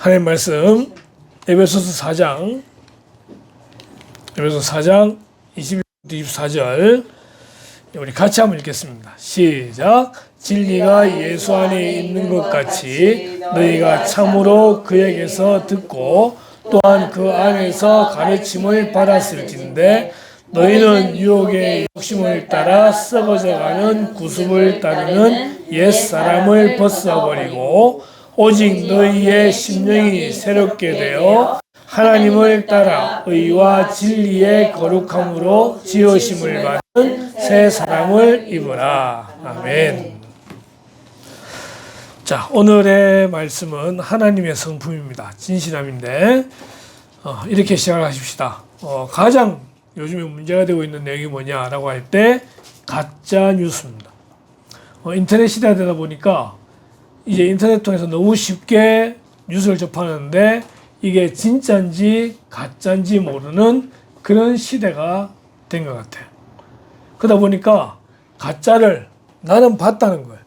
하나님 말씀 에베소서 4장 21-24절 우리 같이 한번 읽겠습니다. 시작. 진리가 예수 안에 있는 것 같이 너희가 참으로 그에게서 듣고 또한 그 안에서 가르침을 받았을진데 너희는 유혹의 욕심을 따라 썩어져가는 구습을 따르는 옛사람을 벗어버리고 오직 너희의 심령이 새롭게 되어 하나님을 따라 의와 진리의 거룩함으로 지으심을 받은 새 사람을 입으라. 아멘. 자, 오늘의 말씀은 하나님의 성품입니다. 진실함인데 이렇게 시작을 하십시다. 가장 요즘에 문제가 되고 있는 내용이 뭐냐라고 할 때 가짜 뉴스입니다. 인터넷 시대가 되다 보니까 이제 인터넷 통해서 너무 쉽게 뉴스를 접하는데 이게 진짜인지 가짜인지 모르는 그런 시대가 된 것 같아요. 그러다 보니까 가짜를 나는 봤다는 거예요.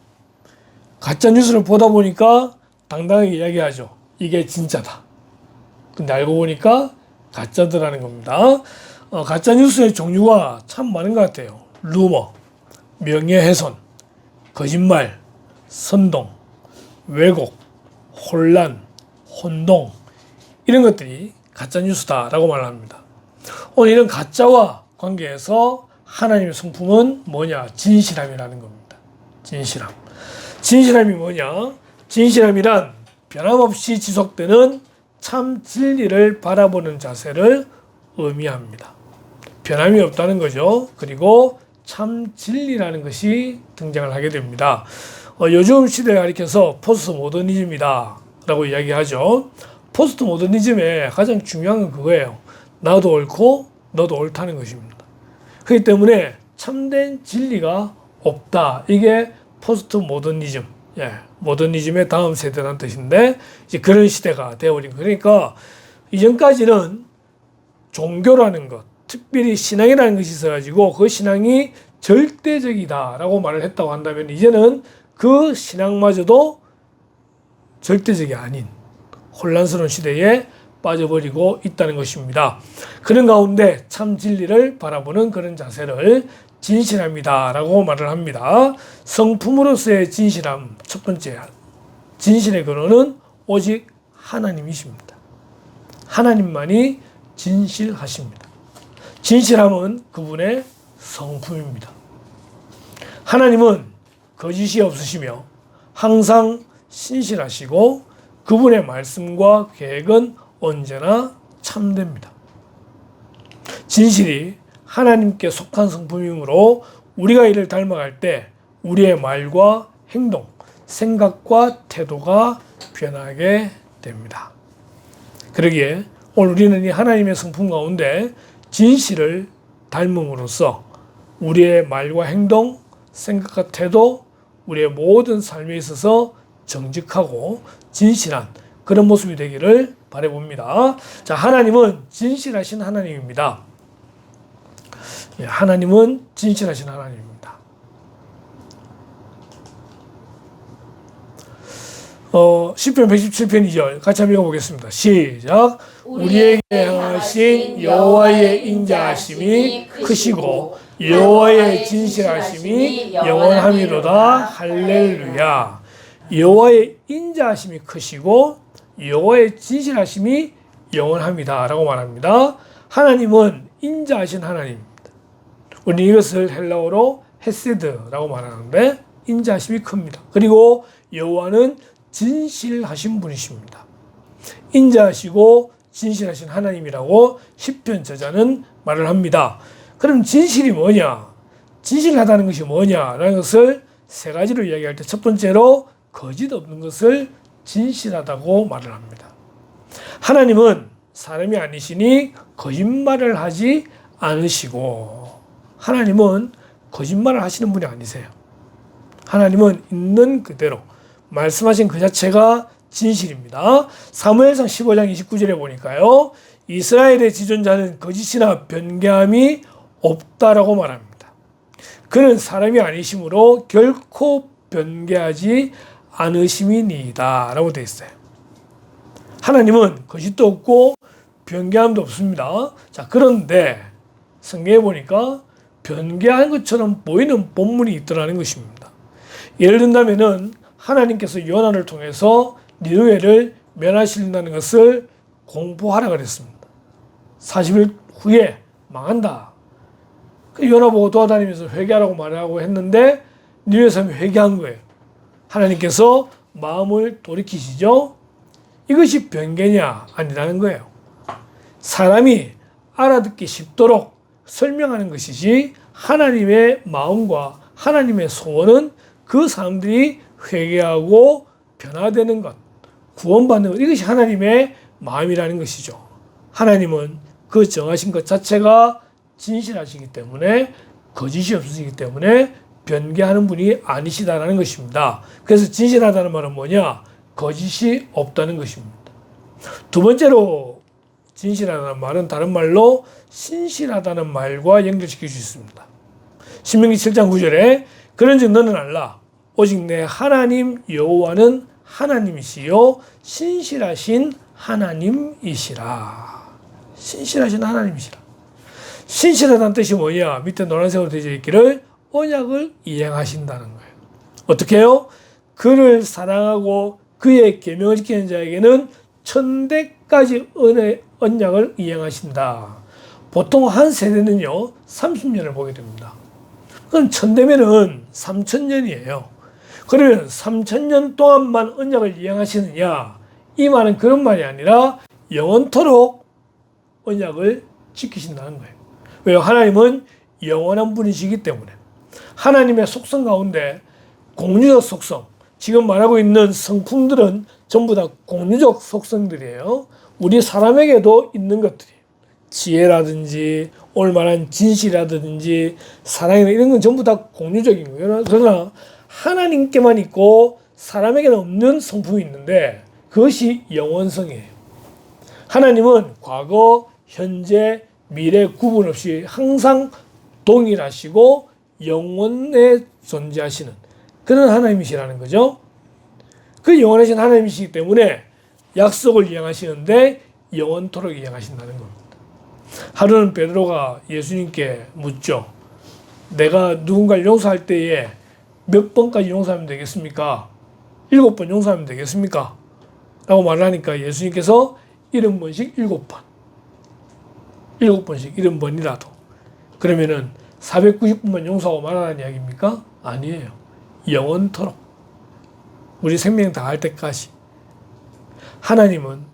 가짜 뉴스를 보다 보니까 당당하게 이야기하죠. 이게 진짜다. 근데 알고 보니까 가짜더라는 겁니다. 가짜 뉴스의 종류가 참 많은 것 같아요. 루머, 명예훼손, 거짓말, 선동, 왜곡, 혼란, 혼동 이런 것들이 가짜 뉴스다라고 말을 합니다. 오늘 이런 가짜와 관계해서 하나님의 성품은 뭐냐? 진실함이라는 겁니다. 진실함. 진실함이 뭐냐? 진실함이란 변함없이 지속되는 참 진리를 바라보는 자세를 의미합니다. 변함이 없다는 거죠. 그리고 참 진리라는 것이 등장을 하게 됩니다. 요즘 시대를 가리켜서 포스트 모더니즘이다 라고 이야기하죠. 포스트 모더니즘의 가장 중요한 건 그거예요. 나도 옳고 너도 옳다는 것입니다. 그렇기 때문에 참된 진리가 없다. 이게 포스트 모더니즘, 모더니즘의 다음 세대라는 뜻인데 이제 그런 시대가 되어버린 거예요. 그러니까 이전까지는 종교라는 것, 특별히 신앙이라는 것이 있어가지고 그 신앙이 절대적이다라고 말을 했다고 한다면 이제는 그 신앙마저도 절대적이 아닌 혼란스러운 시대에 빠져버리고 있다는 것입니다. 그런 가운데 참 진리를 바라보는 그런 자세를 진실함이다라고 말을 합니다. 성품으로서의 진실함, 첫 번째 진실의 근원은 오직 하나님이십니다. 하나님만이 진실하십니다. 진실함은 그분의 성품입니다. 하나님은 거짓이 없으시며 항상 신실하시고 그분의 말씀과 계획은 언제나 참됩니다. 진실이 하나님께 속한 성품이므로 우리가 이를 닮아갈 때 우리의 말과 행동, 생각과 태도가 변하게 됩니다. 그러기에 오늘 우리는 이 하나님의 성품 가운데 진실을 닮음으로써 우리의 말과 행동, 생각과 태도, 우리의 모든 삶에 있어서 정직하고 진실한 그런 모습이 되기를 바라봅니다. 자, 하나님은 진실하신 하나님입니다. 하나님은 진실하신 하나님입니다. 시편 117편 2절 같이 한번 읽어보겠습니다. 시작. 우리에게 행하신 여호와의 인자하심이 크시고 여호와의 진실하심이 영원함이로다. 할렐루야. 여호와의 인자하심이 크시고 여호와의 진실하심이 영원합니다 라고 말합니다. 하나님은 인자하신 하나님입니다. 우리는 이것을 헬라어로 헤세드라고 말하는데 인자하심이 큽니다. 그리고 여호와는 진실하신 분이십니다. 인자하시고 진실하신 하나님이라고 시편 저자는 말을 합니다. 그럼 진실이 뭐냐? 진실하다는 것이 뭐냐라는 것을 세 가지로 이야기할 때 첫 번째로 거짓 없는 것을 진실하다고 말을 합니다. 하나님은 사람이 아니시니 거짓말을 하지 않으시고 하나님은 거짓말을 하시는 분이 아니세요. 하나님은 있는 그대로 말씀하신 그 자체가 진실입니다. 사무엘상 15장 29절에 보니까요. 이스라엘의 지존자는 거짓이나 변개함이 없다라고 말합니다. 그는 사람이 아니시므로 결코 변개하지 않으심이니이다 라고 되어 있어요. 하나님은 거짓도 없고 변개함도 없습니다. 자, 그런데 성경에 보니까 변개한 것처럼 보이는 본문이 있더라는 것입니다. 예를 든다면은 하나님께서 요나를 통해서 니느웨를 멸하신다는 것을 공포하라 그랬습니다. 40일 후에 망한다. 요나 보고 도와다니면서 회개하라고 말하고 했는데 니느웨 사람이 회개한 거예요. 하나님께서 마음을 돌이키시죠. 이것이 변개냐 아니라는 거예요. 사람이 알아듣기 쉽도록 설명하는 것이지 하나님의 마음과 하나님의 소원은 그 사람들이 회개하고 변화되는 것, 구원받는 것, 이것이 하나님의 마음이라는 것이죠. 하나님은 그 정하신 것 자체가 진실하시기 때문에 거짓이 없으시기 때문에 변개하는 분이 아니시다라는 것입니다. 그래서 진실하다는 말은 뭐냐? 거짓이 없다는 것입니다. 두 번째로 진실하다는 말은 다른 말로 신실하다는 말과 연결시킬 수 있습니다. 신명기 7장 9절에 그런즉 너는 알라 오직 내 하나님 여호와는 하나님이시요 신실하신 하나님이시라. 신실하신 하나님이시라. 신실하다는 뜻이 뭐냐? 밑에 노란색으로 되어 있기를 언약을 이행하신다는 거예요. 어떻게 해요? 그를 사랑하고 그의 계명을 지키는 자에게는 천대까지 언약을 이행하신다. 보통 한 세대는요 30년을 보게 됩니다. 그럼 천대면은 3000년이에요. 그러면 3000년 동안만 언약을 이행하시느냐? 이 말은 그런 말이 아니라 영원토록 언약을 지키신다는 거예요. 왜요? 하나님은 영원한 분이시기 때문에. 하나님의 속성 가운데 공유적 속성, 지금 말하고 있는 성품들은 전부 다 공유적 속성들이에요. 우리 사람에게도 있는 것들이에요. 지혜라든지 올만한 진실이라든지 사랑이나 이런 건 전부 다 공유적인 거예요. 그러나 하나님께만 있고 사람에게는 없는 성품이 있는데 그것이 영원성이에요. 하나님은 과거, 현재, 미래 구분 없이 항상 동일하시고 영원에 존재하시는 그런 하나님이시라는 거죠. 그 영원하신 하나님이시기 때문에 약속을 이행하시는데 영원토록 이행하신다는 겁니다. 하루는 베드로가 예수님께 묻죠. 내가 누군가를 용서할 때에 몇 번까지 용서하면 되겠습니까? 7번 용서하면 되겠습니까? 라고 말을 하니까 예수님께서 70번씩 7번. 7번씩 70번이라도. 그러면은 490번만 용서하고 말하는 이야기입니까? 아니에요. 영원토록. 우리 생명 다할 때까지. 하나님은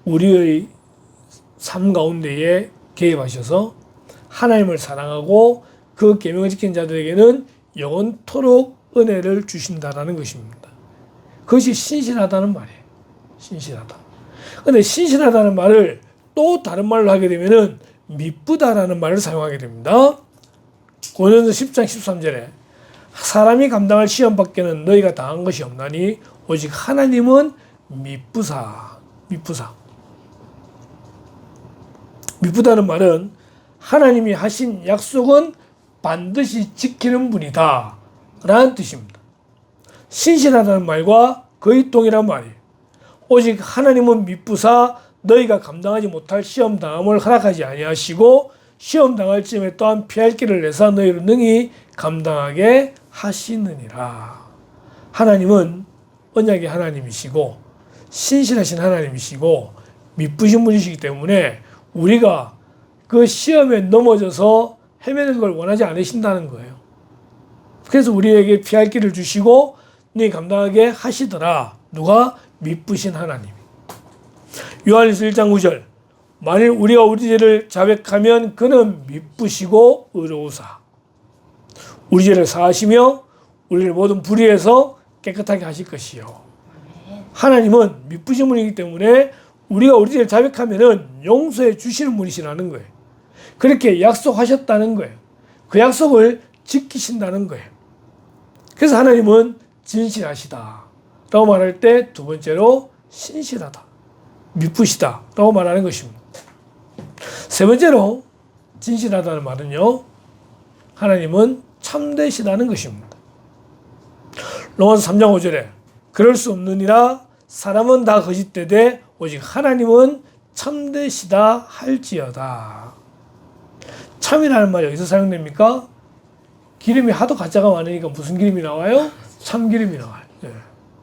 우리의 삶 가운데에 개입하셔서 하나님을 사랑하고 그 계명을 지키는 자들에게는 영원토록 은혜를 주신다라는 것입니다. 그것이 신실하다는 말이에요. 신실하다. 그런데 신실하다는 말을 또 다른 말로 하게 되면은 미쁘다라는 말을 사용하게 됩니다. 고린도서 10장 13절에 사람이 감당할 시험 밖에는 너희가 당한 것이 없나니 오직 하나님은 미쁘사. 미쁘다는 말은 하나님이 하신 약속은 반드시 지키는 분이다 라는 뜻입니다. 신실하다는 말과 거의 동일한 말이에요. 오직 하나님은 미쁘사 너희가 감당하지 못할 시험 당함을 허락하지 아니하시고 시험 당할 쯤에 또한 피할 길을 내사 너희를 능히 감당하게 하시느니라. 하나님은 언약의 하나님이시고 신실하신 하나님이시고 미쁘신 분이시기 때문에 우리가 그 시험에 넘어져서 헤매는 걸 원하지 않으신다는 거예요. 그래서 우리에게 피할 길을 주시고 너희 감당하게 하시더라. 누가? 미쁘신 하나님. 요한일서 1장 9절 만일 우리가 우리 죄를 자백하면 그는 미쁘시고 의로우사 우리 죄를 사하시며 우리를 모든 불의에서 깨끗하게 하실 것이요. 하나님은 미쁘신 분이기 때문에 우리가 우리 죄를 자백하면은 용서해 주시는 분이시라는 거예요. 그렇게 약속하셨다는 거예요. 그 약속을 지키신다는 거예요. 그래서 하나님은 진실하시다 라고 말할 때 두 번째로 신실하다, 미쁘시다 라고 말하는 것입니다. 세 번째로 진실하다는 말은요, 하나님은 참되시다는 것입니다. 로마서 3장 5절에 그럴 수 없느니라 사람은 다 거짓되되 오직 하나님은 참되시다 할지어다. 참이라는 말이 어디서 사용됩니까? 기름이 하도 가짜가 많으니까 무슨 기름이 나와요? 참기름이 나와요. 네,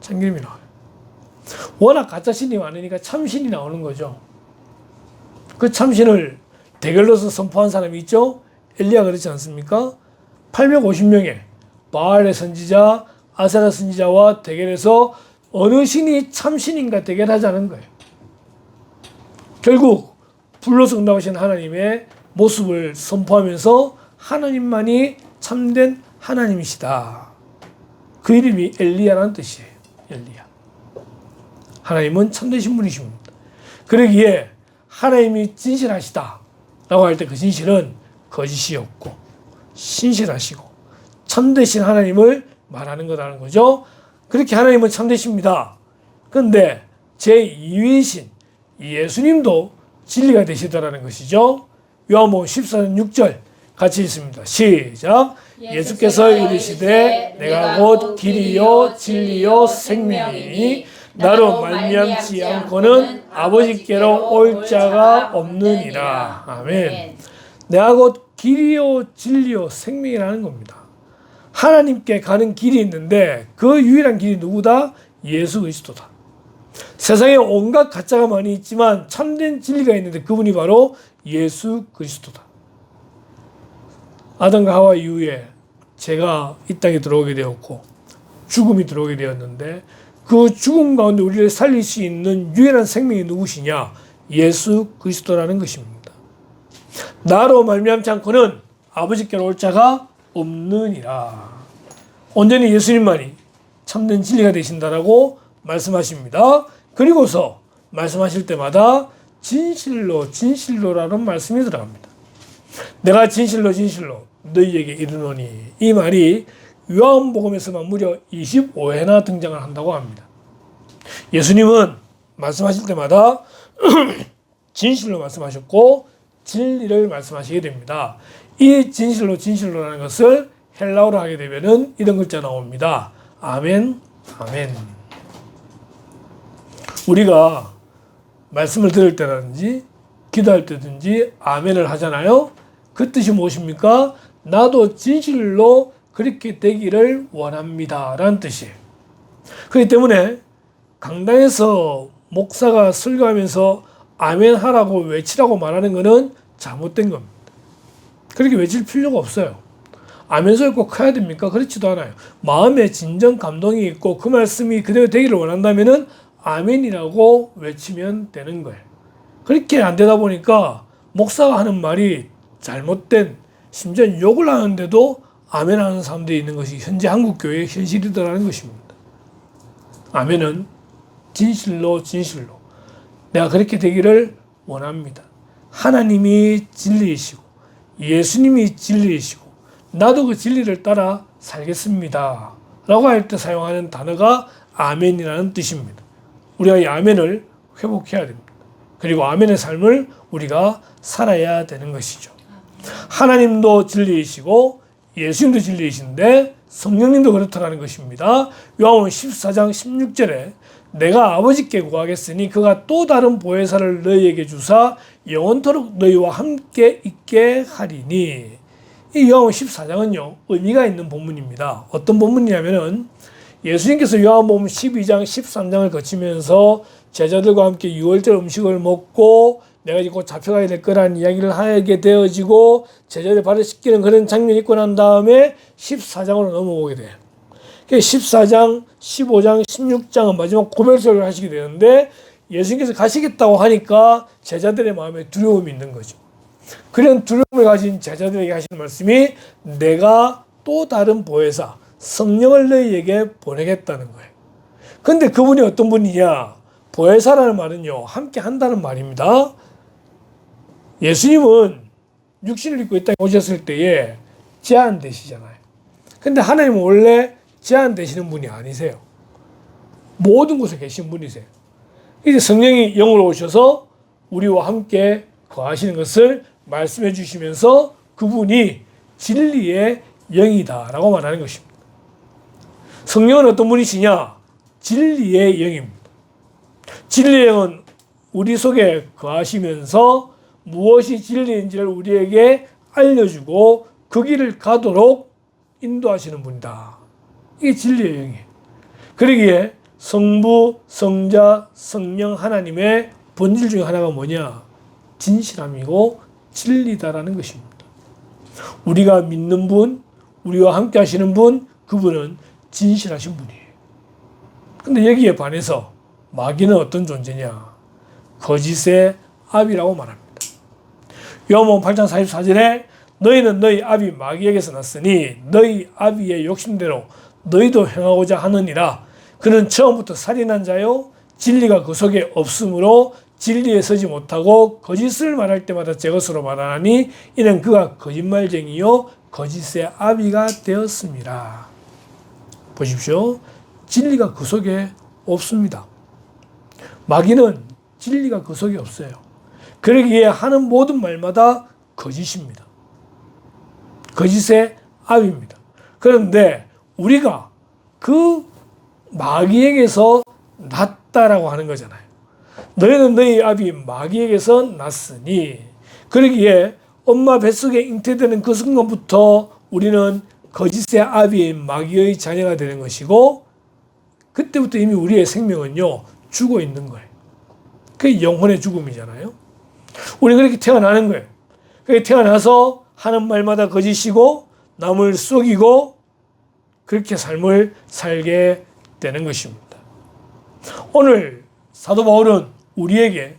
참기름이 나와요. 워낙 가짜신이 많으니까 참신이 나오는 거죠. 그 참신을 대결로서 선포한 사람이 있죠? 엘리야 그렇지 않습니까? 850명의 바알의 선지자, 아세라 선지자와 대결해서 어느 신이 참신인가 대결하자는 거예요. 결국 불로서 응답하신 하나님의 모습을 선포하면서 하나님만이 참된 하나님이시다. 그 이름이 엘리야라는 뜻이에요. 엘리야. 하나님은 참되신 분이십니다. 그러기에 하나님이 진실하시다 라고 할 때 그 진실은 거짓이 없고 신실하시고 참되신 하나님을 말하는 거라는 거죠. 그렇게 하나님은 참되십니다. 그런데 제2위이신 예수님도 진리가 되시더라는 것이죠. 요한복음 14장 6절 같이 읽습니다. 시작. 예수께서 이르시되 내가 곧 길이요 진리요 생명이니 나로 말미암지 않고는 아버지께로 올 자가 없느니라. 아멘. 내가 곧 길이요 진리요 생명이라는 겁니다. 하나님께 가는 길이 있는데 그 유일한 길이 누구다? 예수 그리스도다. 세상에 온갖 가짜가 많이 있지만 참된 진리가 있는데 그분이 바로 예수 그리스도다. 아담과 하와 이후에 죄가 이 땅에 들어오게 되었고 죽음이 들어오게 되었는데 그 죽음 가운데 우리를 살릴 수 있는 유일한 생명이 누구시냐? 예수 그리스도라는 것입니다. 나로 말미암지 않고는 아버지께로 올 자가 없느니라. 온전히 예수님만이 참된 진리가 되신다라고 말씀하십니다. 그리고서 말씀하실 때마다 진실로 진실로라는 말씀이 들어갑니다. 내가 진실로 진실로 너희에게 이르노니, 이 말이 요한복음에서만 무려 25회나 등장을 한다고 합니다. 예수님은 말씀하실 때마다 진실로 말씀하셨고 진리를 말씀하시게 됩니다. 이 진실로 진실로라는 것을 헬라어로 하게 되면은 이런 글자 나옵니다. 아멘, 아멘. 우리가 말씀을 들을 때라든지 기도할 때든지 아멘을 하잖아요. 그 뜻이 무엇입니까? 나도 진실로 그렇게 되기를 원합니다 라는 뜻이에요. 그렇기 때문에 강당에서 목사가 설교하면서 아멘 하라고 외치라고 말하는 것은 잘못된 겁니다. 그렇게 외칠 필요가 없어요. 아멘 소리 꼭 해야 됩니까? 그렇지도 않아요. 마음에 진정 감동이 있고 그 말씀이 그대로 되기를 원한다면은 아멘이라고 외치면 되는 거예요. 그렇게 안 되다 보니까 목사가 하는 말이 잘못된, 심지어 욕을 하는데도 아멘 하는 사람들이 있는 것이 현재 한국교회의 현실이더라는 것입니다. 아멘은 진실로 진실로 내가 그렇게 되기를 원합니다. 하나님이 진리이시고 예수님이 진리이시고 나도 그 진리를 따라 살겠습니다 라고 할 때 사용하는 단어가 아멘이라는 뜻입니다. 우리가 이 아멘을 회복해야 됩니다. 그리고 아멘의 삶을 우리가 살아야 되는 것이죠. 하나님도 진리이시고 예수님도 진리이신데 성령님도 그렇다는 것입니다. 요한복음 14장 16절에 내가 아버지께 구하겠으니 그가 또 다른 보혜사를 너희에게 주사 영원토록 너희와 함께 있게 하리니. 이 요한복음 14장은요 의미가 있는 본문입니다. 어떤 본문이냐면은 예수님께서 요한복음 12장 13장을 거치면서 제자들과 함께 유월절 음식을 먹고 내가 이제 곧 잡혀가야 될 거라는 이야기를 하게 되어지고 제자들 발을 씻기는 그런 장면이 있고 난 다음에 14장으로 넘어오게 돼요. 14장, 15장, 16장은 마지막 고백설을 하시게 되는데 예수님께서 가시겠다고 하니까 제자들의 마음에 두려움이 있는 거죠. 그런 두려움을 가진 제자들에게 하시는 말씀이 내가 또 다른 보혜사, 성령을 너희에게 보내겠다는 거예요. 근데 그분이 어떤 분이냐? 보혜사라는 말은요, 함께 한다는 말입니다. 예수님은 육신을 입고 이 땅에 오셨을 때에 제한되시잖아요. 근데 하나님은 원래 제한되시는 분이 아니세요. 모든 곳에 계신 분이세요. 이제 성령이 영으로 오셔서 우리와 함께 거하시는 것을 말씀해 주시면서 그분이 진리의 영이다라고 말하는 것입니다. 성령은 어떤 분이시냐? 진리의 영입니다. 진리의 영은 우리 속에 거하시면서 무엇이 진리인지를 우리에게 알려주고 그 길을 가도록 인도하시는 분이다. 이게 진리의 영이에요. 그러기에 성부, 성자, 성령 하나님의 본질 중에 하나가 뭐냐? 진실함이고 진리다라는 것입니다. 우리가 믿는 분, 우리와 함께 하시는 분, 그분은 진실하신 분이에요. 근데 여기에 반해서 마귀는 어떤 존재냐? 거짓의 아비라고 말합니다. 요한복음 8장 44절에 너희는 너희 아비 마귀에게서 났으니 너희 아비의 욕심대로 너희도 행하고자 하느니라. 그는 처음부터 살인한 자요 진리가 그 속에 없으므로 진리에 서지 못하고 거짓을 말할 때마다 제 것으로 말하나니 이는 그가 거짓말쟁이요 거짓의 아비가 되었습니다. 보십시오. 진리가 그 속에 없습니다. 마귀는 진리가 그 속에 없어요. 그러기에 하는 모든 말마다 거짓입니다. 거짓의 아비입니다. 그런데 우리가 그 마귀에게서 났다라고 하는 거잖아요. 너희는 너희 아비 마귀에게서 났으니, 그러기에 엄마 뱃속에 잉태되는 그 순간부터 우리는 거짓의 아비인 마귀의 자녀가 되는 것이고, 그때부터 이미 우리의 생명은요 죽어 있는 거예요. 그게 영혼의 죽음이잖아요. 우리 그렇게 태어나는 거예요. 그렇게 태어나서 하는 말마다 거짓이고 남을 속이고 그렇게 삶을 살게 되는 것입니다. 오늘 사도 바울은 우리에게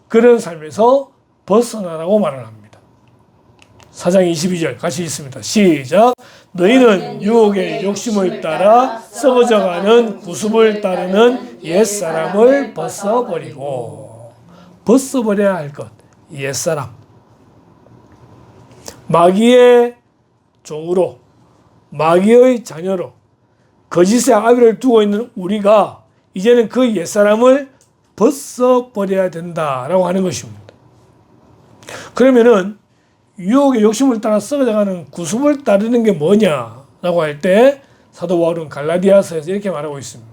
그런 삶에서 벗어나라고 말을 합니다. 4장 22절 같이 읽습니다. 시작. 너희는 유혹의 욕심을 따라 썩어져가는 구습을 따르는 옛사람을 벗어버리고, 벗어버려야 할 것, 옛사람. 마귀의 종으로, 마귀의 자녀로 거짓의 아비를 두고 있는 우리가 이제는 그 옛사람을 벗어버려야 된다라고 하는 것입니다. 그러면은 유혹의 욕심을 따라 썩어져가는 구습을 따르는 게 뭐냐라고 할 때 사도 바울은 갈라디아서에서 이렇게 말하고 있습니다.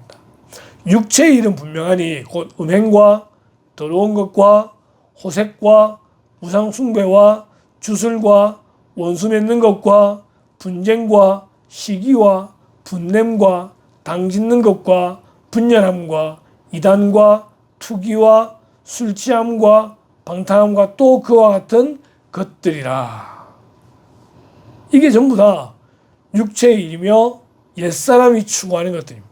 육체의 일은 분명하니 곧 음행과 더러운 것과 호색과 우상 숭배와 주술과 원수 맺는 것과 분쟁과 시기와 분냄과 당짓는 것과 분열함과 이단과 투기와 술 취함과 방탕함과 또 그와 같은 것들이라. 이게 전부 다 육체의 일이며 옛사람이 추구하는 것들입니다.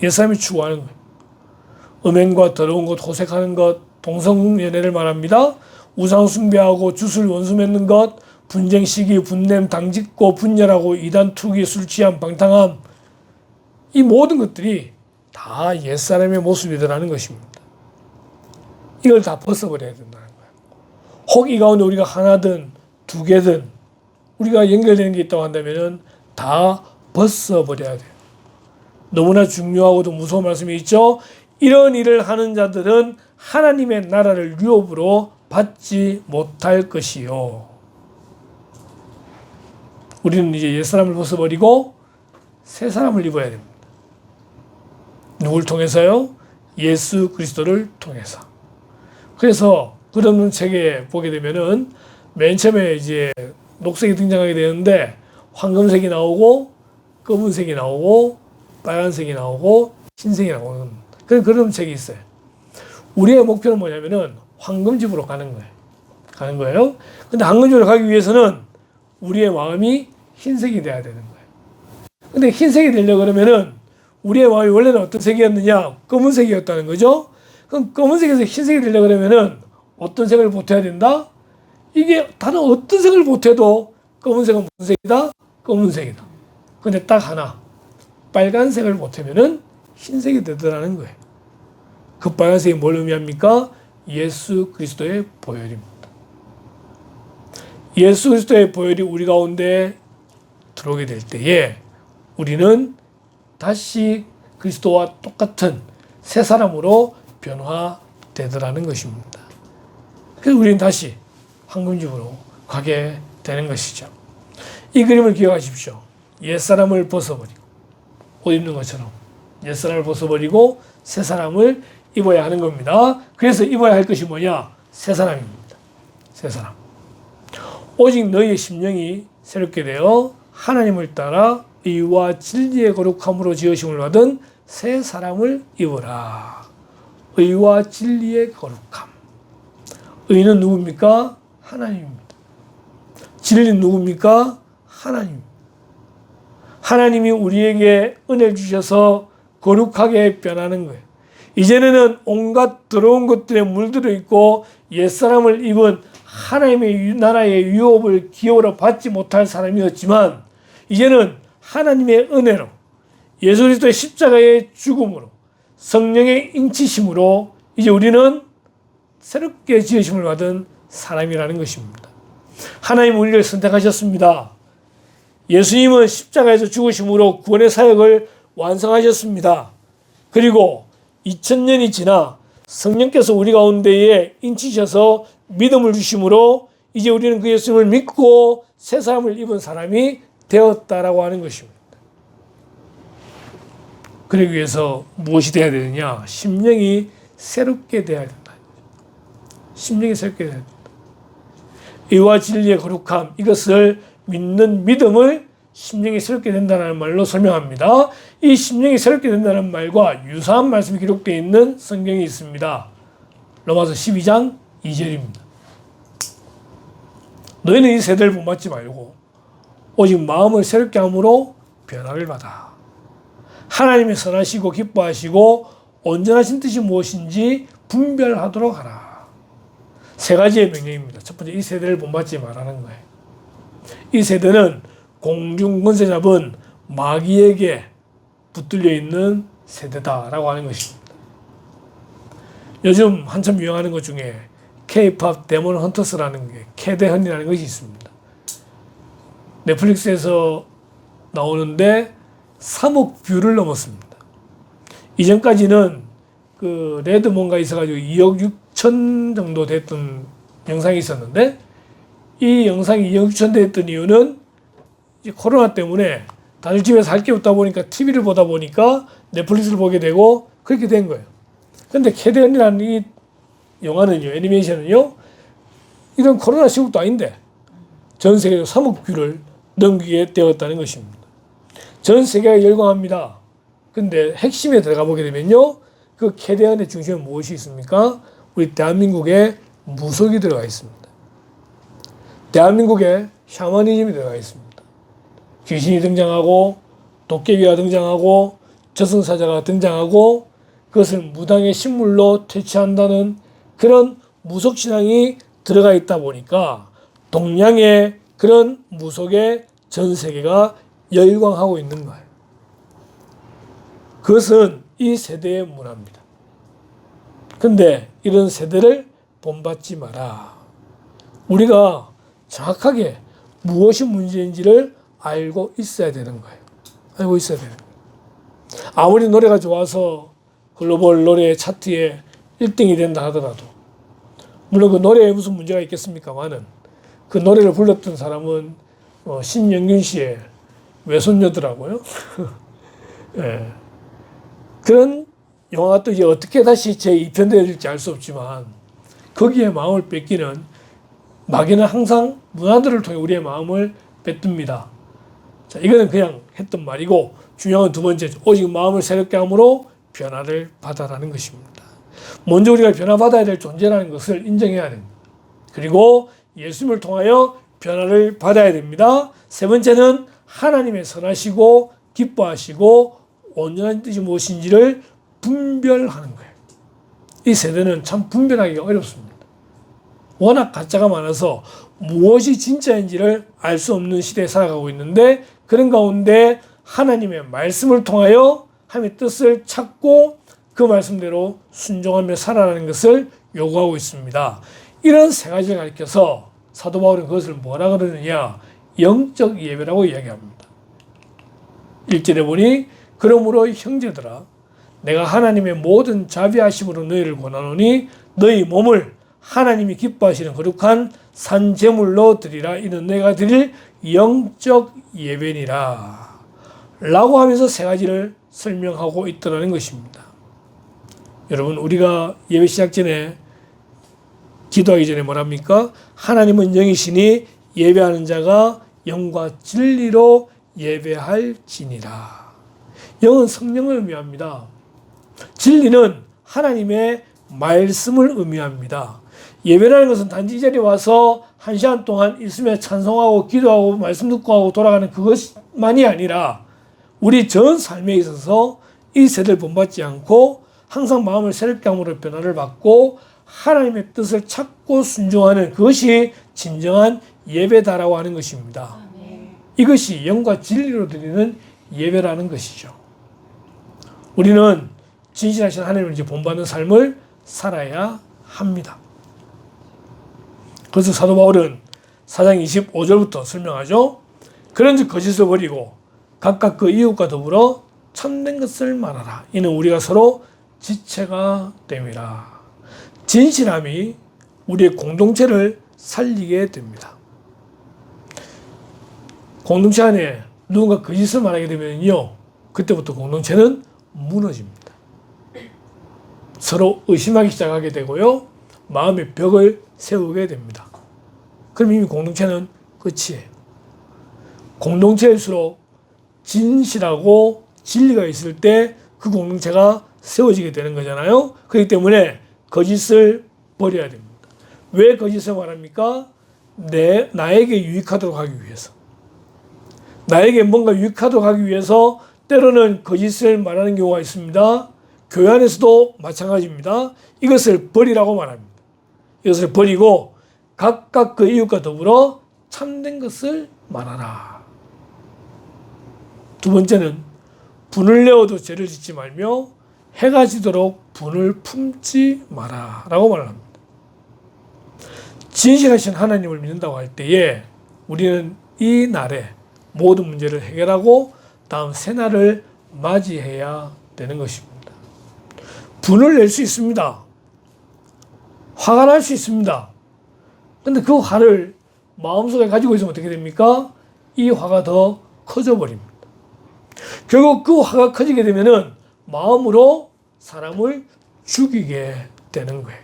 옛사람이 추구하는 거예요. 음행과 더러운 것, 호색하는 것, 동성연애를 말합니다. 우상 숭배하고 주술 원수 맺는 것, 분쟁, 시기, 분냄, 당짓고 분열하고 이단, 투기, 술 취함, 방탕함, 이 모든 것들이 다 옛사람의 모습이더라는 것입니다. 이걸 다 벗어버려야 된다는 거예요. 혹 이 가운데 우리가 하나든 두 개든 우리가 연결되는 게 있다고 한다면 다 벗어버려야 돼요. 너무나 중요하고도 무서운 말씀이 있죠. 이런 일을 하는 자들은 하나님의 나라를 유업으로 받지 못할 것이요. 우리는 이제 옛사람을 벗어버리고 새 사람을 입어야 됩니다. 누굴 통해서요? 예수 그리스도를 통해서. 그래서 끝없는 책에 보게 되면은 맨 처음에 이제 녹색이 등장하게 되는데 황금색이 나오고 검은색이 나오고 빨간색이 나오고 흰색이 나오는 그런 책이 있어요. 우리의 목표는 뭐냐면은 황금집으로 가는 거예요. 근데 황금집으로 가기 위해서는 우리의 마음이 흰색이 돼야 되는 거예요. 근데 흰색이 되려고 그러면은 우리의 마음이 원래는 어떤 색이었느냐? 검은색이었다는 거죠. 그럼 검은색에서 흰색이 되려고 그러면은 어떤 색을 보태야 된다? 이게 다른 어떤 색을 보태도 검은색은 무슨 색이다? 검은색이다. 근데 딱 하나, 빨간색을 보태면은 흰색이 되더라는 거예요. 그 빨간색이 뭘 의미합니까? 예수 그리스도의 보혈입니다. 예수 그리스도의 보혈이 우리 가운데 들어오게 될 때에 우리는 다시 그리스도와 똑같은 새 사람으로 변화되더라는 것입니다. 그래서 우리는 다시 황금집으로 가게 되는 것이죠. 이 그림을 기억하십시오. 옛사람을 벗어버리고 옷 입는 것처럼 옛사람을 벗어버리고 새 사람을 입어야 하는 겁니다. 그래서 입어야 할 것이 뭐냐? 새 사람입니다. 새 사람. 오직 너희의 심령이 새롭게 되어 하나님을 따라 의와 진리의 거룩함으로 지으심을 받은 새 사람을 입어라. 의와 진리의 거룩함. 의는 누굽니까? 하나님입니다. 진리는 누굽니까? 하나님. 하나님이 우리에게 은혜를 주셔서 거룩하게 변하는 거예요. 이전에는 온갖 더러운 것들에 물들어 있고 옛사람을 입은 하나님의 나라의 유업을 기업으로 받지 못할 사람이었지만 이제는 하나님의 은혜로 예수 그리스도의 십자가의 죽음으로 성령의 인치심으로 이제 우리는 새롭게 지으심을 받은 사람이라는 것입니다. 하나님 우리를 선택하셨습니다. 예수님은 십자가에서 죽으심으로 구원의 사역을 완성하셨습니다. 그리고 2000년이 지나 성령께서 우리 가운데에 인치셔서 믿음을 주심으로 이제 우리는 그 예수님을 믿고 새 사람을 입은 사람이 되었다라고 하는 것입니다. 그러기 위해서 무엇이 되어야 되느냐? 심령이 새롭게 되어야 된다. 심령이 새롭게 되어야 된다. 의와 진리의 거룩함, 이것을 믿는 믿음을 심령이 새롭게 된다는 말로 설명합니다. 이 심령이 새롭게 된다는 말과 유사한 말씀이 기록되어 있는 성경이 있습니다. 로마서 12장 2절입니다. 너희는 이 세대를 본받지 말고 오직 마음을 새롭게 함으로 변화를 받아 하나님의 선하시고 기뻐하시고 온전하신 뜻이 무엇인지 분별하도록 하라. 세 가지의 명령입니다. 첫 번째, 이 세대를 본받지 말라는 거예요. 이 세대는 공중 권세 잡은 마귀에게 붙들려 있는 세대다라고 하는 것입니다. 요즘 한참 유행하는 것 중에 K-팝 데몬 헌터스라는 게 캐대헌이라는 것이 있습니다. 넷플릭스에서 나오는데 3억 뷰를 넘었습니다. 이전까지는 그 레드 뭔가 있어가지고 2억 6천 정도 됐던 영상이 있었는데 이 영상이 2억 6천 됐던 이유는 이제 코로나 때문에 다들 집에서 할 게 없다 보니까 TV를 보다 보니까 넷플릭스를 보게 되고 그렇게 된 거예요. 근데 캐대헌이라는 이 영화는요, 애니메이션은요, 이런 코로나 시국도 아닌데 전 세계로 3억 뷰를 넘기게 되었다는 것입니다. 전 세계가 열광합니다. 근데 핵심에 들어가 보게 되면요, 그 캐대헌의 중심에 무엇이 있습니까? 우리 대한민국에 무속이 들어가 있습니다. 대한민국에 샤머니즘이 들어가 있습니다. 귀신이 등장하고 도깨비가 등장하고 저승사자가 등장하고 그것을 무당의 신물로 퇴치한다는 그런 무속신앙이 들어가 있다 보니까 동양의 그런 무속의 전 세계가 열광하고 있는 거예요. 그것은 이 세대의 문화입니다. 근데 이런 세대를 본받지 마라. 우리가 정확하게 무엇이 문제인지를 알고 있어야 되는 거예요. 알고 있어야 되는 거예요. 아무리 노래가 좋아서 글로벌 노래 차트에 1등이 된다 하더라도 물론 그 노래에 무슨 문제가 있겠습니까만은 그 노래를 불렀던 사람은 신영균 씨의 외손녀더라고요. 네. 그런 영화가 또 이제 어떻게 다시 재입현되어야 될지 알 수 없지만 거기에 마음을 뺏기는 마귀는 항상 문화들을 통해 우리의 마음을 뺏듭니다. 자, 이거는 그냥 했던 말이고 중요한 건 두 번째, 오직 마음을 새롭게 함으로 변화를 받아라는 것입니다. 먼저 우리가 변화받아야 될 존재라는 것을 인정해야 됩니다. 그리고 예수님을 통하여 변화를 받아야 됩니다. 세 번째는 하나님의 선하시고 기뻐하시고 온전한 뜻이 무엇인지를 분별하는 거예요. 이 세대는 참 분별하기가 어렵습니다. 워낙 가짜가 많아서 무엇이 진짜인지를 알 수 없는 시대에 살아가고 있는데 그런 가운데 하나님의 말씀을 통하여 하나님의 뜻을 찾고 그 말씀대로 순종하며 살아가는 것을 요구하고 있습니다. 이런 세 가지를 가르쳐서 사도 바울은 그것을 뭐라 그러느냐? 영적 예배라고 이야기합니다. 1절에 보니 그러므로 형제들아 내가 하나님의 모든 자비하심으로 너희를 권하노니 너희 몸을 하나님이 기뻐하시는 거룩한 산제물로 드리라. 이는 내가 드릴 영적 예배니라 라고 하면서 세 가지를 설명하고 있더라는 것입니다. 여러분, 우리가 예배 시작 전에 기도하기 전에 뭐랍니까? 하나님은 영이시니 예배하는 자가 영과 진리로 예배할지니라. 영은 성령을 의미합니다. 진리는 하나님의 말씀을 의미합니다. 예배라는 것은 단지 이 자리에 와서 1시간 동안 있으며 찬송하고 기도하고 말씀 듣고 하고 돌아가는 그것만이 아니라 우리 전 삶에 있어서 이 세대를 본받지 않고 항상 마음을 새롭게 함으로 변화를 받고 하나님의 뜻을 찾고 순종하는 그것이 진정한 예배다라고 하는 것입니다. 이것이 영과 진리로 드리는 예배라는 것이죠. 우리는 진실하신 하나님을 이제 본받는 삶을 살아야 합니다. 그래서 사도 바울은 4장 25절부터 설명하죠. 그런즉 거짓을 버리고 각각 그 이웃과 더불어 참된 것을 말하라. 이는 우리가 서로 지체가 됨이라. 진실함이 우리의 공동체를 살리게 됩니다. 공동체 안에 누군가 거짓을 말하게 되면요, 그때부터 공동체는 무너집니다. 서로 의심하기 시작하게 되고요, 마음의 벽을 세우게 됩니다. 그럼 이미 공동체는 끝이에요. 공동체일수록 진실하고 진리가 있을 때 그 공동체가 세워지게 되는 거잖아요. 그렇기 때문에 거짓을 버려야 됩니다. 왜 거짓을 말합니까? 나에게 유익하도록 하기 위해서. 나에게 뭔가 유익하도록 하기 위해서 때로는 거짓을 말하는 경우가 있습니다. 교회 안에서도 마찬가지입니다. 이것을 버리라고 말합니다. 이것을 버리고 각각 그 이웃과 더불어 참된 것을 말하라. 두 번째는 분을 내어도 죄를 짓지 말며 해가 지도록 분을 품지 마라 라고 말합니다. 진실하신 하나님을 믿는다고 할 때에 우리는 이 날에 모든 문제를 해결하고 다음 새날을 맞이해야 되는 것입니다. 분을 낼 수 있습니다. 화가 날 수 있습니다. 근데 그 화를 마음속에 가지고 있으면 어떻게 됩니까? 이 화가 더 커져 버립니다. 결국 그 화가 커지게 되면은 마음으로 사람을 죽이게 되는 거예요.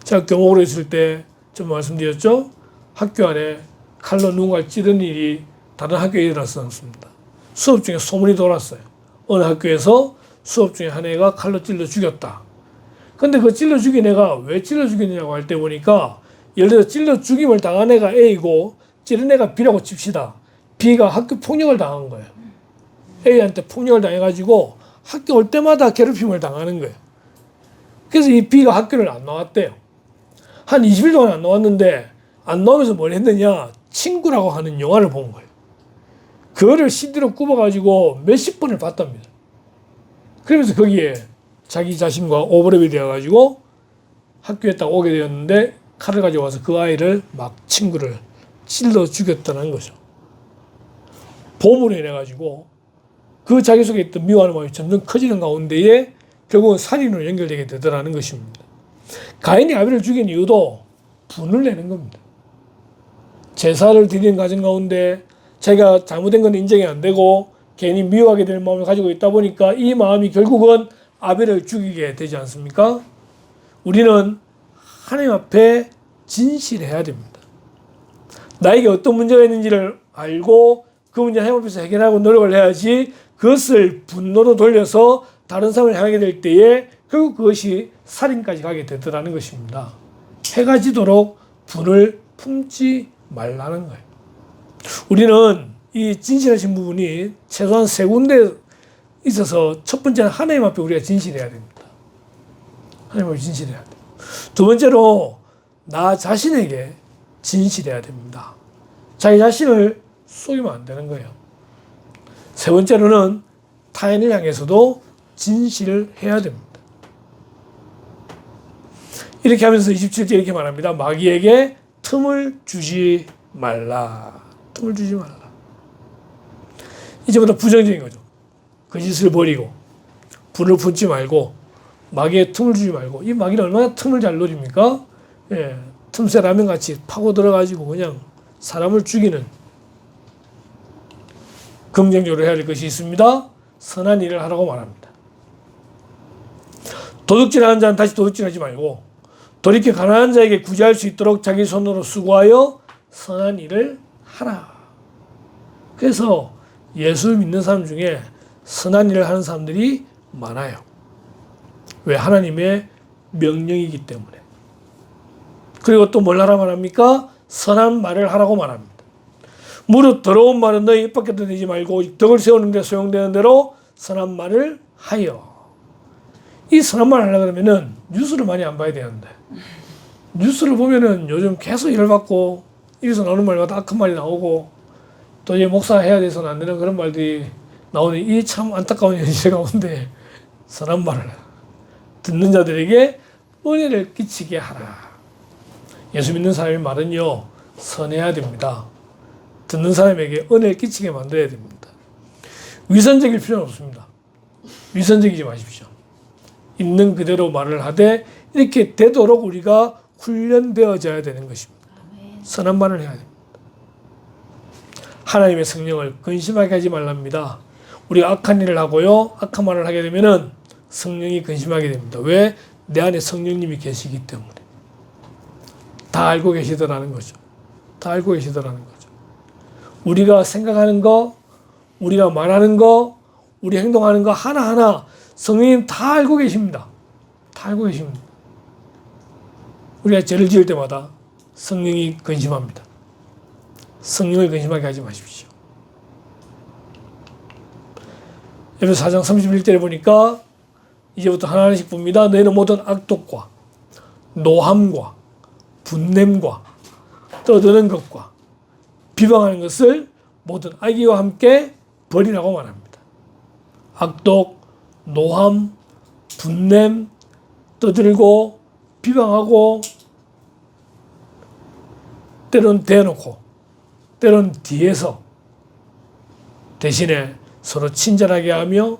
제가 경옥으로 있을 때 좀 말씀드렸죠? 학교 안에 칼로 누군가를 찌른 일이 다른 학교에 일어났습니다. 수업 중에 소문이 돌았어요. 어느 학교에서 수업 중에 한 애가 칼로 찔러 죽였다. 근데 그 찔러 죽인 애가 왜 찔러 죽였냐고 할 때 보니까, 예를 들어 찔러 죽임을 당한 애가 A고 찌른 애가 B라고 칩시다. B가 학교 폭력을 당한 거예요. A한테 폭력을 당해가지고 학교 올 때마다 괴롭힘을 당하는 거예요. 그래서 이 B가 학교를 안 나왔대요. 한 20일 동안 안 나왔는데, 안 나오면서 뭘 했느냐, 친구라고 하는 영화를 본 거예요. 그거를 CD로 굽어가지고 몇십 번을 봤답니다. 그러면서 거기에 자기 자신과 오버랩이 되어가지고 학교에 딱 오게 되었는데, 칼을 가지고 와서 그 아이를 막 친구를 찔러 죽였다는 거죠. 보물로 인해가지고 그 자기 속에 있던 미워하는 마음이 점점 커지는 가운데에 결국은 살인으로 연결되게 되더라는 것입니다. 가인이 아벨을 죽인 이유도 분을 내는 겁니다. 제사를 드리는 과정 가운데 자기가 잘못된 건 인정이 안 되고 괜히 미워하게 되는 마음을 가지고 있다 보니까 이 마음이 결국은 아벨을 죽이게 되지 않습니까? 우리는 하나님 앞에 진실해야 됩니다. 나에게 어떤 문제가 있는지를 알고 그 문제를 하나님 앞에서 해결하고 노력을 해야지, 그것을 분노로 돌려서 다른 사람을 향하게 될 때에 결국 그것이 살인까지 가게 되더라는 것입니다. 해가 지도록 분을 품지 말라는 거예요. 우리는 이 진실하신 부분이 최소한 세 군데 있어서, 첫 번째는 하나님 앞에 우리가 진실해야 됩니다. 하나님 앞에 진실해야 돼요. 두 번째로 나 자신에게 진실해야 됩니다. 자기 자신을 속이면 안 되는 거예요. 세 번째로는 타인을 향해서도 진실해야 됩니다. 이렇게 하면서 27절 이렇게 말합니다. 마귀에게 틈을 주지 말라. 틈을 주지 말라. 이제부터 부정적인 거죠. 거짓을 버리고 분을 품지 말고 마귀에 틈을 주지 말고. 이 마귀는 얼마나 틈을 잘 노립니까? 예, 틈새 라면 같이 파고 들어가지고 그냥 사람을 죽이는. 긍정적으로 해야 할 것이 있습니다. 선한 일을 하라고 말합니다. 도둑질하는 자는 다시 도둑질하지 말고 돌이켜 가난한 자에게 구제할 수 있도록 자기 손으로 수고하여 선한 일을 하라. 그래서 예수 믿는 사람 중에 선한 일을 하는 사람들이 많아요. 왜? 하나님의 명령이기 때문에. 그리고 또 뭘 하라 말합니까? 선한 말을 하라고 말합니다. 무릇 더러운 말은 너희 입 밖에 내지 말고 덕을 세우는 데 소용되는 대로 선한 말을 하여. 이 선한 말을 하려고 그러면은 뉴스를 많이 안 봐야 되는데, 뉴스를 보면은 요즘 계속 열받고 여기서 나오는 말마다 악한 말이 나오고 또 이제 목사 해야 돼서는 안 되는 그런 말들이 나오는 이 참 안타까운 현실 가운데 선한 말을 듣는 자들에게 은혜를 끼치게 하라. 예수 믿는 사람의 말은요, 선해야 됩니다. 듣는 사람에게 은혜를 끼치게 만들어야 됩니다. 위선적일 필요는 없습니다. 위선적이지 마십시오. 있는 그대로 말을 하되 이렇게 되도록 우리가 훈련되어져야 되는 것입니다. 선한 말을 해야 됩니다. 하나님의 성령을 근심하게 하지 말랍니다. 우리가 악한 일을 하고요, 악한 말을 하게 되면은 성령이 근심하게 됩니다. 왜? 내 안에 성령님이 계시기 때문에. 다 알고 계시더라는 거죠. 다 알고 계시더라는 거죠. 우리가 생각하는 거, 우리가 말하는 거, 우리 행동하는 거 하나하나 성령님 다 알고 계십니다. 다 알고 계십니다. 우리가 죄를 지을 때마다 성령이 근심합니다. 성령을 근심하게 하지 마십시오. 에베소 4장 31절에 보니까 이제부터 하나씩 봅니다. 너희는 모든 악독과 노함과 분냄과 떠드는 것과 비방하는 것을 모든 악의와 함께 버리라고 말합니다. 악독, 노함, 분냄, 떠들고 비방하고 때론 대놓고 때론 뒤에서 대신에 서로 친절하게 하며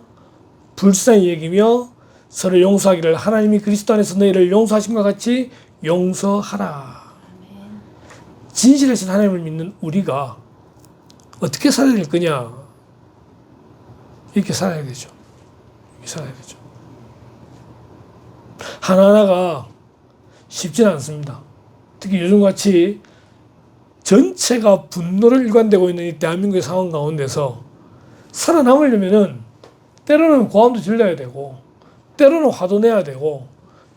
불쌍히 여기며 서로 용서하기를 하나님이 그리스도 안에서 너희를 용서하심과 같이 용서하라. 진실하신 하나님을 믿는 우리가 어떻게 살아야 될 거냐? 이렇게 살아야 되죠. 이렇게 살아야 되죠. 하나하나가 쉽지는 않습니다. 특히 요즘같이 전체가 분노를 일관되고 있는 이 대한민국의 상황 가운데서 살아남으려면은 때로는 고함도 질러야 되고 때로는 화도 내야 되고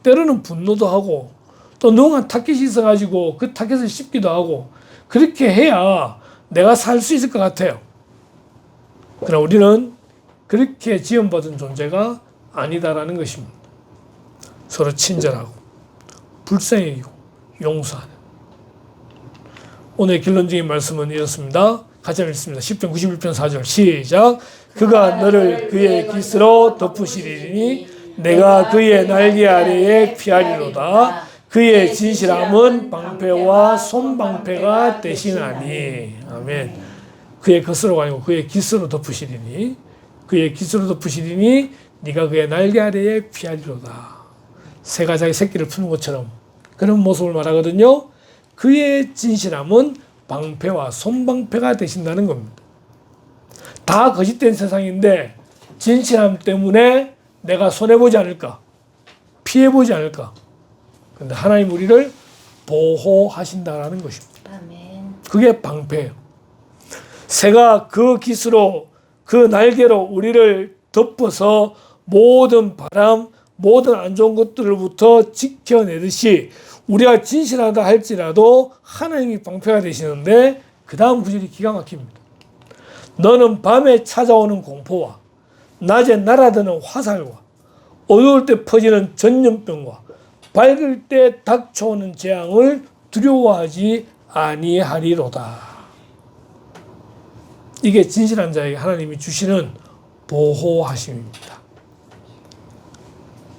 때로는 분노도 하고 또 누군가 타켓이 있어가지고 그 타켓을 씹기도 하고 그렇게 해야 내가 살 수 있을 것 같아요. 그러나 우리는 그렇게 지원받은 존재가 아니다라는 것입니다. 서로 친절하고 불쌍히 여기고 용서하는. 오늘 결론적인 말씀은 이렇습니다. 같이 읽습니다. 10편 91편 4절 시작. 그가 너를 그의 깃으로 덮으시리니 내가 그의 날개 아래에 피하리로다. 그의 진실함은 방패와 손방패가 되시나니. 아멘. 그의 겉으로가 아니고 그의 깃으로 덮으시리니 그의 깃으로 덮으시리니 네가 그의 날개 아래에 피하리로다. 새가 자기 새끼를 푸는 것처럼 그런 모습을 말하거든요. 그의 진실함은 방패와 손방패가 되신다는 겁니다. 다 거짓된 세상인데 진실함 때문에 내가 손해보지 않을까? 피해보지 않을까? 그런데 하나님 우리를 보호하신다라는 것입니다. 아멘. 그게 방패예요. 새가 그 깃으로 그 날개로 우리를 덮어서 모든 바람, 모든 안 좋은 것들로부터 지켜내듯이 우리가 진실하다 할지라도 하나님이 방패가 되시는데 그 다음 구절이 기가 막힙니다. 너는 밤에 찾아오는 공포와 낮에 날아드는 화살과 어두울 때 퍼지는 전염병과 밝을 때 닥쳐오는 재앙을 두려워하지 아니하리로다. 이게 진실한 자에게 하나님이 주시는 보호하심입니다.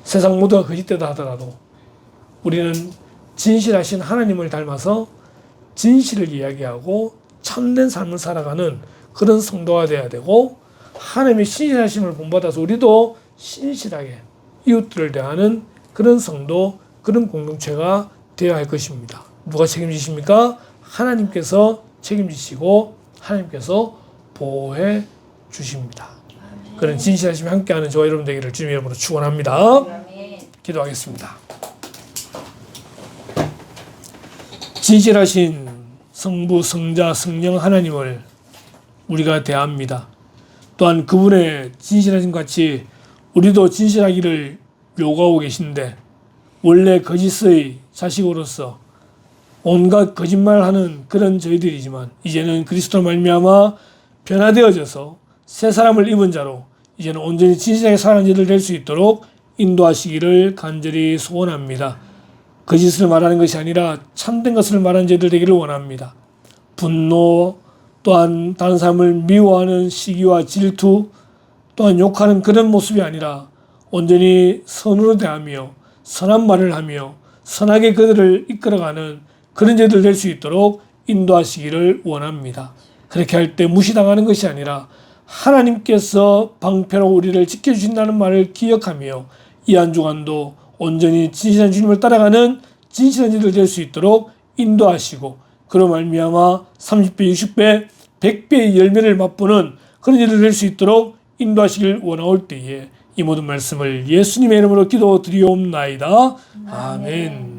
세상 모두가 거짓되다 하더라도 우리는 진실하신 하나님을 닮아서 진실을 이야기하고 참된 삶을 살아가는 그런 성도가 되어야 되고 하나님의 신실하심을 본받아서 우리도 신실하게 이웃들을 대하는 그런 성도, 그런 공동체가 되어야 할 것입니다. 누가 책임지십니까? 하나님께서 책임지시고 하나님께서 보호해 주십니다. 그런 진실하심이 함께하는 저와 여러분 되기를 주님의 이름으로 축원합니다. 아멘. 기도하겠습니다. 진실하신 성부, 성자, 성령 하나님을 우리가 대합니다. 또한 그분의 진실하신 같이 우리도 진실하기를 요구하고 계신데 원래 거짓의 자식으로서 온갖 거짓말하는 그런 저희들이지만 이제는 그리스도로 말미암아 변화되어져서 새 사람을 입은 자로 이제는 온전히 진실하게 사는 자들 될 수 있도록 인도하시기를 간절히 소원합니다. 거짓을 말하는 것이 아니라 참된 것을 말하는 자들 되기를 원합니다. 분노, 또한 다른 사람을 미워하는 시기와 질투, 또한 욕하는 그런 모습이 아니라 온전히 선으로 대하며 선한 말을 하며 선하게 그들을 이끌어가는 그런 자들 될 수 있도록 인도하시기를 원합니다. 그렇게 할 때 무시당하는 것이 아니라 하나님께서 방패로 우리를 지켜주신다는 말을 기억하며 이 한 주간도 온전히 진실한 주님을 따라가는 진실한 자들 될 수 있도록 인도하시고 그로 말미암아 30배, 60배, 100배의 열매를 맛보는 그런 자들 될 수 있도록 인도하시길 원하올 때에 이 모든 말씀을 예수님의 이름으로 기도드리옵나이다. 아멘.